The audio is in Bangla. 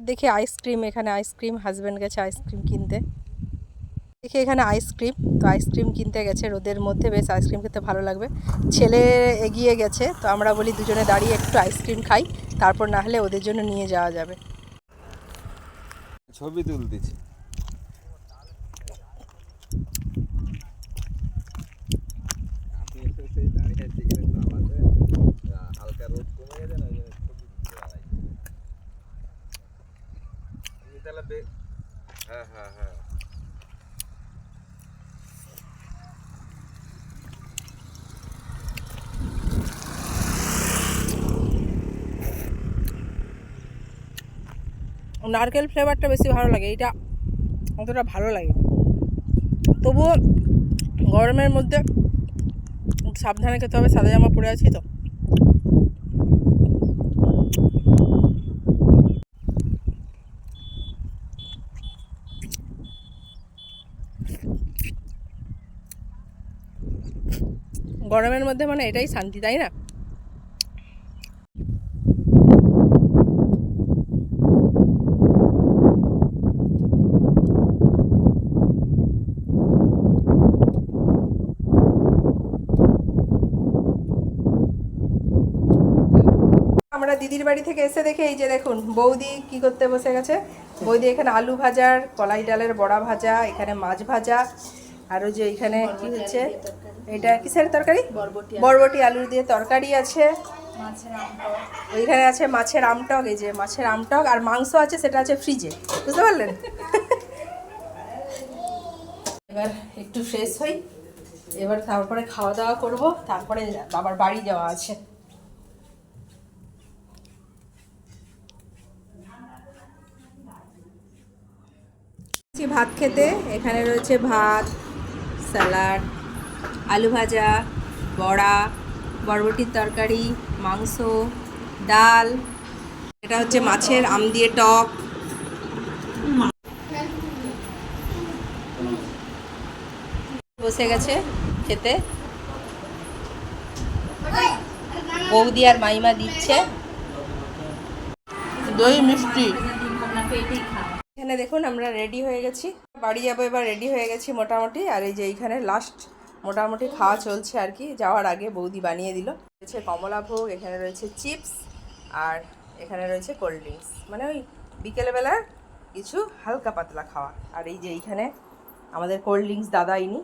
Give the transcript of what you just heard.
দেখি আইসক্রিম, এখানে আইসক্রিম, হাজব্যান্ড গেছে আইসক্রিম কিনতে। দেখি এখানে আইসক্রিম, তো আইসক্রিম কিনতে গেছে, রোদের মধ্যে বেশ আইসক্রিম খেতে ভালো লাগবে। ছেলে এগিয়ে গেছে, তো আমরা বলি দুজনে দাঁড়িয়ে একটু আইসক্রিম খাই, তারপর না হলে ওদের জন্য নিয়ে যাওয়া যাবে। ছবি তুলতেছি। হালকা রোদ কমে গেছে না, তাহলে হ্যাঁ হ্যাঁ হ্যাঁ। নারকেল ফ্লেভারটা বেশি ভালো লাগে, এইটা অতটা ভালো লাগে। তবুও গরমের মধ্যে সাবধানে খেতে হবে, সাদা জামা পরে আছি তো। গরমের মধ্যে মানে এটাই শান্তি, তাই না? আমরা দিদির বাড়ি থেকে এসে দেখে এই যে দেখুন বৌদি কি করতে বসে গেছে। বৌদি এখানে আলু ভাজার, কলাই ডালের বড়া ভাজা, এখানে মাছ ভাজা, আর ওই যে এখানে কি হচ্ছে, এটা কিসের তরকারি? বরবটি আলু দিয়ে তরকারি আছে। ওইখানে আছে মাছের আমটক, এই যে মাছের আমটক, আর মাংস আছে, সেটা আছে ফ্রিজে, বুঝতে পারলেন? এবার একটু ফ্রেশ হই, এবার তারপরে খাওয়া দাওয়া করব, তারপরে বাবার বাড়ি যাওয়া আছে। ভাত খেতে, এখানে রয়েছে ভাত, স্যালাড, আলু ভাজা, বড়া, বরবটির তরকারি, মাংস, ডাল, এটা হচ্ছে মাছের আম দিয়ে টক। বসে গেছে খেতে, বৌদি আর মাইমা দিচ্ছে দই মিষ্টি। এখানে দেখুন আমরা রেডি হয়ে গেছি, বাড়ি যাবো, এবার রেডি হয়ে গেছি মোটামুটি। আর এই যে এইখানে লাস্ট মোটামুটি খাওয়া চলছে আর কি, যাওয়ার আগে বৌদি বানিয়ে দিল। রয়েছে কমলাভোগ, এখানে রয়েছে চিপস, আর এখানে রয়েছে কোল্ড ড্রিঙ্কস, মানে ওই বিকেলবেলার কিছু হালকা পাতলা খাওয়া। আর এই যে এইখানে আমাদের কোল্ড ড্রিঙ্কস দাদা ইনি